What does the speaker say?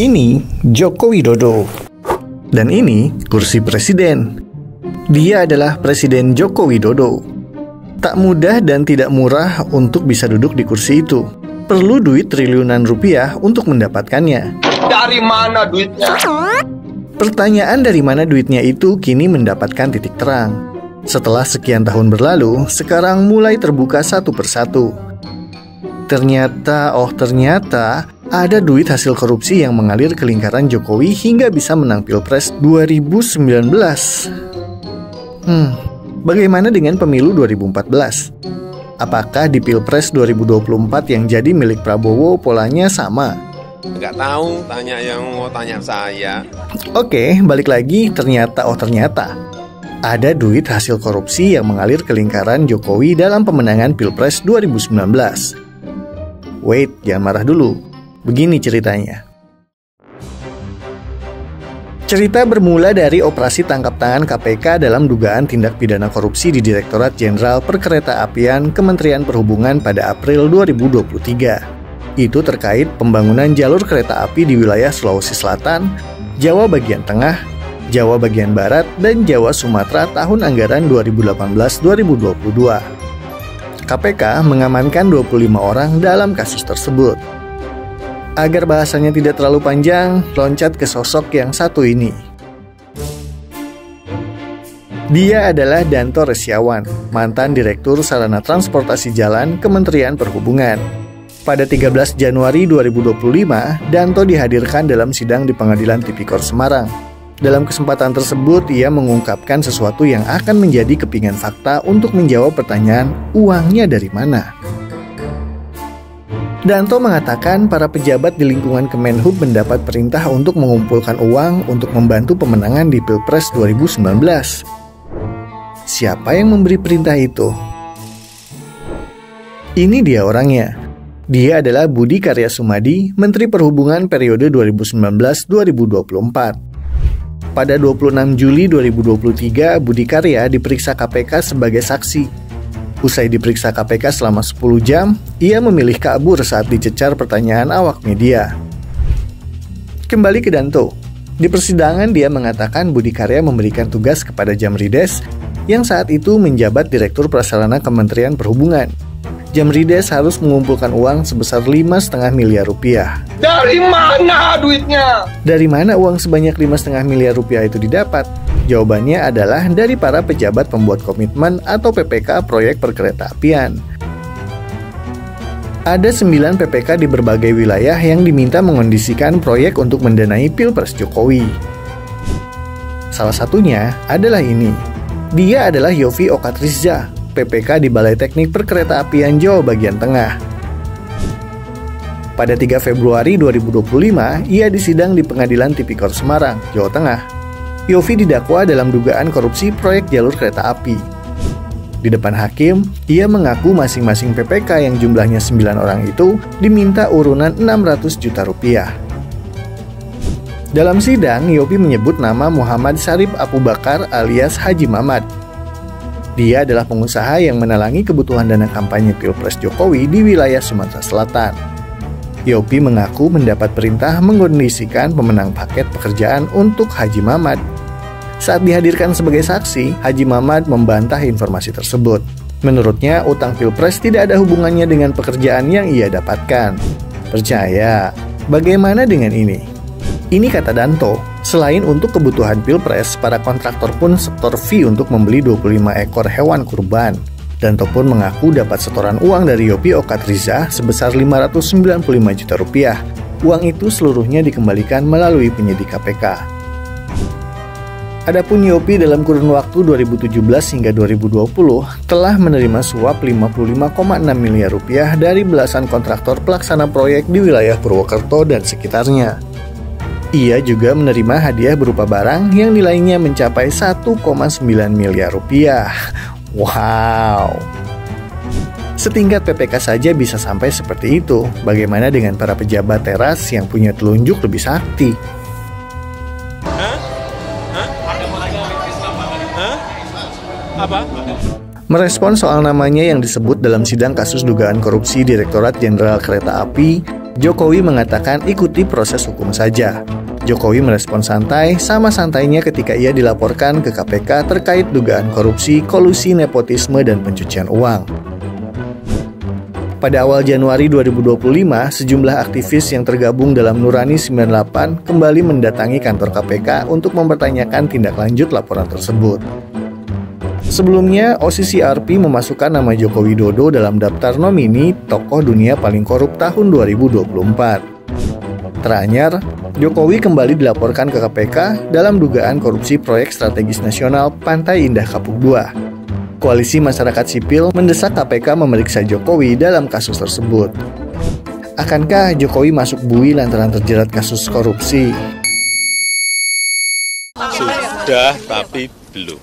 Ini Joko Widodo. Dan ini kursi presiden. Dia adalah Presiden Joko Widodo. Tak mudah dan tidak murah untuk bisa duduk di kursi itu. Perlu duit triliunan rupiah untuk mendapatkannya. Dari mana duitnya? Pertanyaan dari mana duitnya itu kini mendapatkan titik terang. Setelah sekian tahun berlalu, sekarang mulai terbuka satu persatu. Ternyata ada duit hasil korupsi yang mengalir ke lingkaran Jokowi hingga bisa menang Pilpres 2019. Bagaimana dengan pemilu 2014? Apakah di Pilpres 2024 yang jadi milik Prabowo polanya sama? Nggak tahu, tanya yang mau tanya saya. Oke, balik lagi, ternyata ada duit hasil korupsi yang mengalir ke lingkaran Jokowi dalam pemenangan Pilpres 2019. Wait, jangan marah dulu. Begini ceritanya. Cerita bermula dari operasi tangkap tangan KPK dalam dugaan tindak pidana korupsi di Direktorat Jenderal Perkeretaapian Kementerian Perhubungan pada April 2023. Itu terkait pembangunan jalur kereta api di wilayah Sulawesi Selatan, Jawa bagian tengah, Jawa bagian barat, dan Jawa Sumatera tahun anggaran 2018-2022. KPK mengamankan 25 orang dalam kasus tersebut. Agar bahasanya tidak terlalu panjang, loncat ke sosok yang satu ini. Dia adalah Danto Resyawan, mantan Direktur Sarana Transportasi Jalan Kementerian Perhubungan. Pada 13 Januari 2025, Danto dihadirkan dalam sidang di Pengadilan Tipikor Semarang. Dalam kesempatan tersebut, ia mengungkapkan sesuatu yang akan menjadi kepingan fakta untuk menjawab pertanyaan uangnya dari mana. Danto mengatakan para pejabat di lingkungan Kemenhub mendapat perintah untuk mengumpulkan uang untuk membantu pemenangan di Pilpres 2019. Siapa yang memberi perintah itu? Ini dia orangnya. Dia adalah Budi Karya Sumadi, Menteri Perhubungan periode 2019-2024. Pada 26 Juli 2023, Budi Karya diperiksa KPK sebagai saksi. Usai diperiksa KPK selama 10 jam, ia memilih kabur saat dicecar pertanyaan awak media. Kembali ke Danto. Di persidangan dia mengatakan Budi Karya memberikan tugas kepada Jamrides yang saat itu menjabat Direktur Prasarana Kementerian Perhubungan. Jamrides harus mengumpulkan uang sebesar 5,5 miliar rupiah. Dari mana duitnya? Dari mana uang sebanyak 5,5 miliar rupiah itu didapat? Jawabannya adalah dari para pejabat pembuat komitmen atau PPK proyek perkeretaapian. Ada 9 PPK di berbagai wilayah yang diminta mengondisikan proyek untuk mendanai Pilpres Jokowi. Salah satunya adalah ini. Dia adalah Yofi Okatrizza, PPK di Balai Teknik Perkeretaapian Jawa bagian tengah. Pada 3 Februari 2025, ia disidang di Pengadilan Tipikor Semarang, Jawa Tengah. Yofi didakwa dalam dugaan korupsi proyek jalur kereta api. Di depan hakim, ia mengaku masing-masing PPK yang jumlahnya 9 orang itu diminta urunan 600 juta rupiah. Dalam sidang, Yofi menyebut nama Muhammad Syarif Abu Bakar alias Haji Mamat. Dia adalah pengusaha yang menalangi kebutuhan dana kampanye Pilpres Jokowi di wilayah Sumatera Selatan. Yopi mengaku mendapat perintah mengondisikan pemenang paket pekerjaan untuk Haji Mamat. Saat dihadirkan sebagai saksi, Haji Mamat membantah informasi tersebut. Menurutnya, utang Pilpres tidak ada hubungannya dengan pekerjaan yang ia dapatkan. Percaya? Bagaimana dengan ini? Ini kata Danto, selain untuk kebutuhan Pilpres, para kontraktor pun setor fee untuk membeli 25 ekor hewan kurban. Danto pun mengaku dapat setoran uang dari Yofi Okatrizza sebesar 595 juta rupiah. Uang itu seluruhnya dikembalikan melalui penyidik KPK. Adapun Yofi dalam kurun waktu 2017 hingga 2020 telah menerima suap 55,6 miliar rupiah dari belasan kontraktor pelaksana proyek di wilayah Purwokerto dan sekitarnya. Ia juga menerima hadiah berupa barang yang nilainya mencapai 1,9 miliar rupiah. Wow! Setingkat PPK saja bisa sampai seperti itu. Bagaimana dengan para pejabat teras yang punya telunjuk lebih sakti? Apa? Merespon soal namanya yang disebut dalam sidang kasus dugaan korupsi Direktorat Jenderal Kereta Api, Jokowi mengatakan ikuti proses hukum saja. Jokowi merespon santai, sama santainya ketika ia dilaporkan ke KPK terkait dugaan korupsi, kolusi, nepotisme, dan pencucian uang. Pada awal Januari 2025, sejumlah aktivis yang tergabung dalam Nurani 98 kembali mendatangi kantor KPK untuk mempertanyakan tindak lanjut laporan tersebut. Sebelumnya, OCCRP memasukkan nama Joko Widodo dalam daftar nomini tokoh dunia paling korup tahun 2024. Teranyar, Jokowi kembali dilaporkan ke KPK dalam dugaan korupsi proyek strategis nasional Pantai Indah Kapuk II. Koalisi masyarakat sipil mendesak KPK memeriksa Jokowi dalam kasus tersebut. Akankah Jokowi masuk bui lantaran terjerat kasus korupsi? Sudah, tapi belum.